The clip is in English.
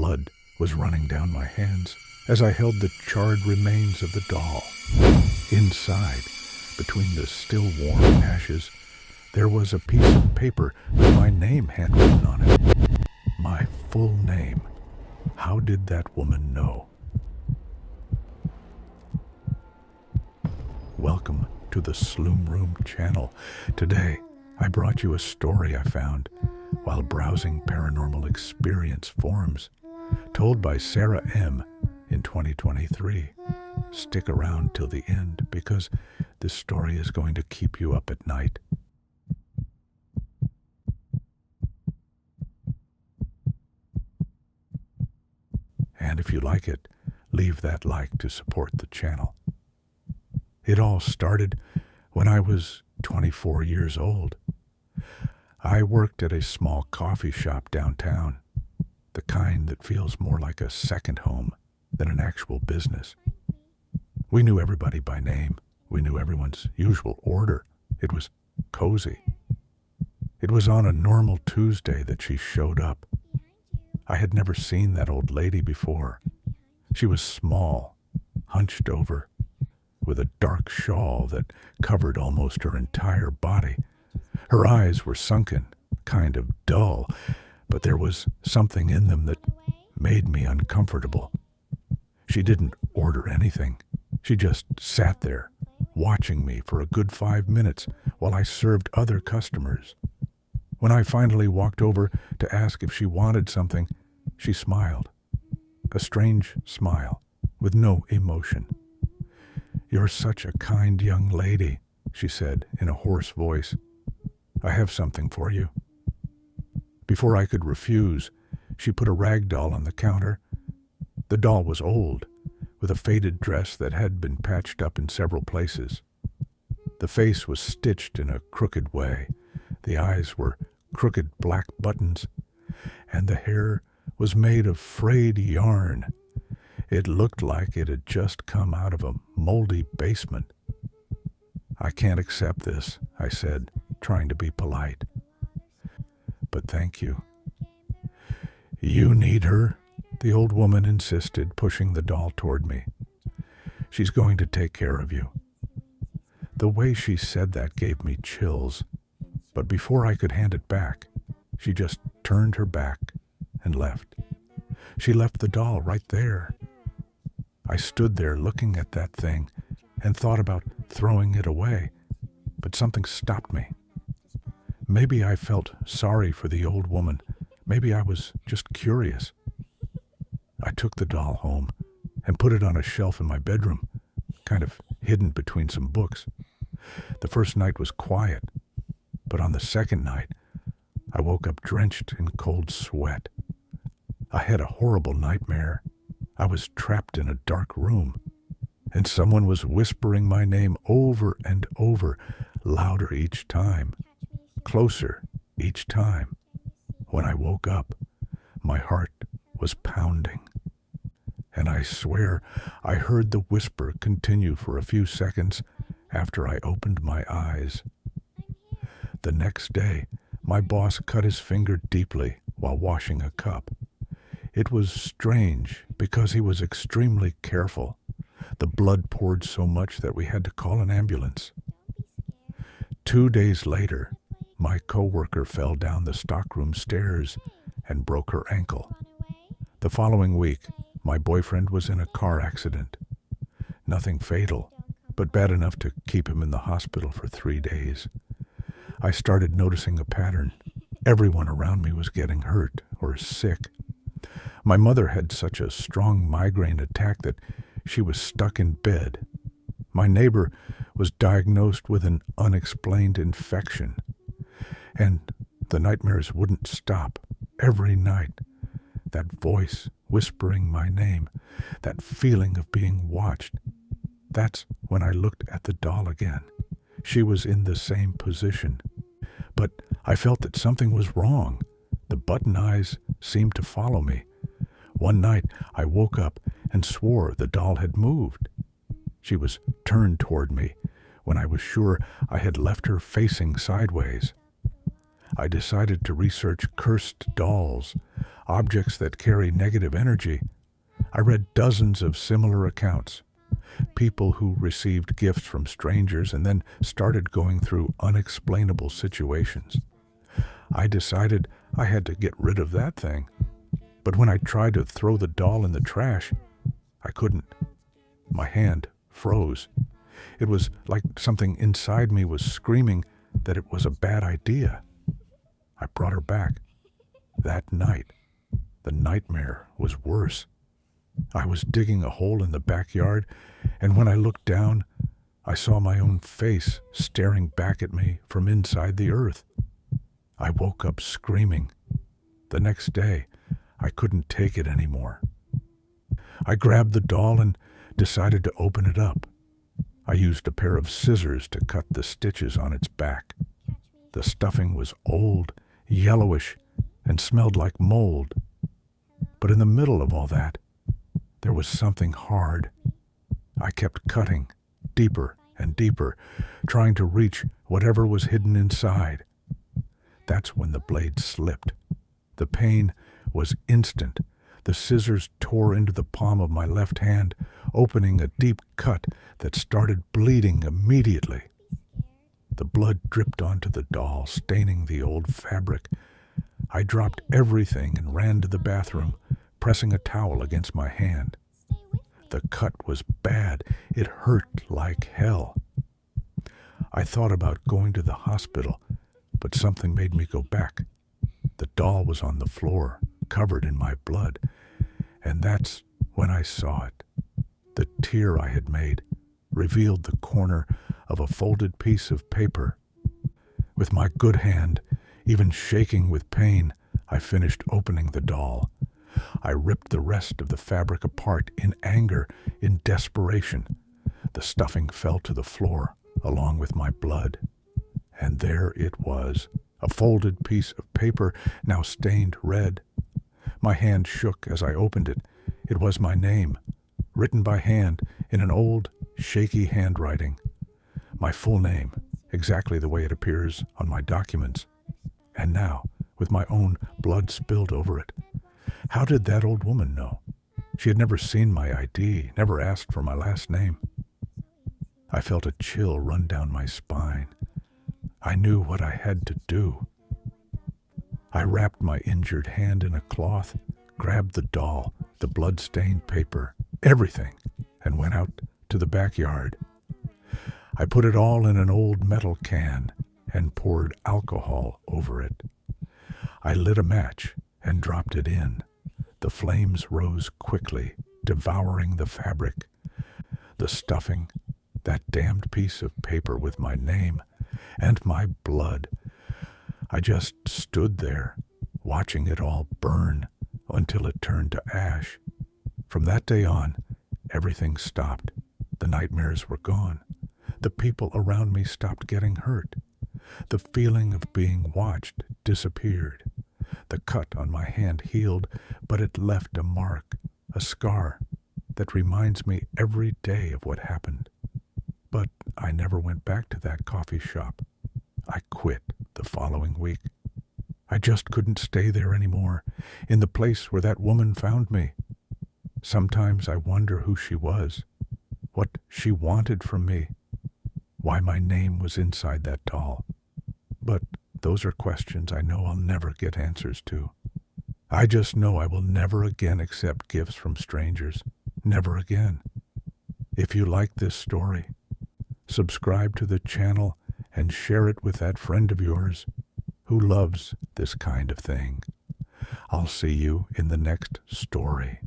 Blood was running down my hands as I held the charred remains of the doll. Inside, between the still warm ashes, there was a piece of paper with my name handwritten on it. My full name. How did that woman know? Welcome to the Sloom Room channel. Today, I brought you a story I found while browsing paranormal experience forums, told by Sarah M. in 2023. Stick around till the end because this story is going to keep you up at night. And if you like it, leave that like to support the channel. It all started when I was 24 years old. I worked at a small coffee shop downtown, the kind that feels more like a second home than an actual business. We knew everybody by name. We knew everyone's usual order. It was cozy. It was on a normal Tuesday that she showed up. I had never seen that old lady before. She was small, hunched over, with a dark shawl that covered almost her entire body. Her eyes were sunken, kind of dull, but there was something in them that made me uncomfortable. She didn't order anything. She just sat there, watching me for a good 5 minutes while I served other customers. When I finally walked over to ask if she wanted something, she smiled. A strange smile, with no emotion. "You're such a kind young lady," she said in a hoarse voice. "I have something for you." Before I could refuse, she put a rag doll on the counter. The doll was old, with a faded dress that had been patched up in several places. The face was stitched in a crooked way. The eyes were crooked black buttons, and the hair was made of frayed yarn. It looked like it had just come out of a moldy basement. "I can't accept this," I said, trying to be polite. "But thank you." "You need her?" the old woman insisted, pushing the doll toward me. "She's going to take care of you." The way she said that gave me chills, but before I could hand it back, she just turned her back and left. She left the doll right there. I stood there looking at that thing and thought about throwing it away, but something stopped me. Maybe I felt sorry for the old woman. Maybe I was just curious. I took the doll home and put it on a shelf in my bedroom, kind of hidden between some books. The first night was quiet, but on the second night, I woke up drenched in cold sweat. I had a horrible nightmare. I was trapped in a dark room, and someone was whispering my name over and over, louder each time, closer each time. When I woke up, my heart was pounding, and I swear I heard the whisper continue for a few seconds after I opened my eyes. The next day, my boss cut his finger deeply while washing a cup. It was strange because he was extremely careful. The blood poured so much that we had to call an ambulance. 2 days later, my coworker fell down the stockroom stairs and broke her ankle. The following week, my boyfriend was in a car accident. Nothing fatal, but bad enough to keep him in the hospital for 3 days. I started noticing a pattern. Everyone around me was getting hurt or sick. My mother had such a strong migraine attack that she was stuck in bed. My neighbor was diagnosed with an unexplained infection. And the nightmares wouldn't stop. Every night, that voice whispering my name, that feeling of being watched. That's when I looked at the doll again. She was in the same position. But I felt that something was wrong. The button eyes seemed to follow me. One night, I woke up and swore the doll had moved. She was turned toward me when I was sure I had left her facing sideways. I decided to research cursed dolls. objects that carry negative energy. I read dozens of similar accounts. People who received gifts from strangers and then started going through unexplainable situations. I decided I had to get rid of that thing. But when I tried to throw the doll in the trash, I couldn't. My hand froze. It was like something inside me was screaming that it was a bad idea. I brought her back. That night, the nightmare was worse. I was digging a hole in the backyard, and when I looked down, I saw my own face staring back at me from inside the earth. I woke up screaming. The next day, I couldn't take it anymore. I grabbed the doll and decided to open it up. I used a pair of scissors to cut the stitches on its back. The stuffing was old, yellowish, and smelled like mold. But in the middle of all that, there was something hard. I kept cutting, deeper and deeper, trying to reach whatever was hidden inside. That's when the blade slipped. The pain was instant. The scissors tore into the palm of my left hand, opening a deep cut that started bleeding immediately. The blood dripped onto the doll, staining the old fabric. I dropped everything and ran to the bathroom, pressing a towel against my hand. The cut was bad. It hurt like hell. I thought about going to the hospital, but something made me go back. The doll was on the floor, covered in my blood, and that's when I saw it. The tear I had made revealed the corner of a folded piece of paper. With my good hand, even shaking with pain, I finished opening the doll. I ripped the rest of the fabric apart in anger, in desperation. The stuffing fell to the floor, along with my blood. And there it was, a folded piece of paper, now stained red. My hand shook as I opened it. It was my name, written by hand in an old, shaky handwriting. My full name, exactly the way it appears on my documents. And now, with my own blood spilled over it. How did that old woman know? She had never seen my ID, never asked for my last name. I felt a chill run down my spine. I knew what I had to do. I wrapped my injured hand in a cloth, grabbed the doll, the blood-stained paper, everything, and went out to the backyard. I put it all in an old metal can and poured alcohol over it. I lit a match and dropped it in. The flames rose quickly, devouring the fabric, the stuffing, that damned piece of paper with my name, and my blood. I just stood there, watching it all burn until it turned to ash. From that day on, everything stopped. The nightmares were gone. The people around me stopped getting hurt. The feeling of being watched disappeared. The cut on my hand healed, but it left a mark, a scar, that reminds me every day of what happened. But I never went back to that coffee shop. I quit the following week. I just couldn't stay there anymore, in the place where that woman found me. Sometimes I wonder who she was, what she wanted from me, why my name was inside that doll. But those are questions I know I'll never get answers to. I just know I will never again accept gifts from strangers. Never again. If you like this story, subscribe to the channel and share it with that friend of yours who loves this kind of thing. I'll see you in the next story.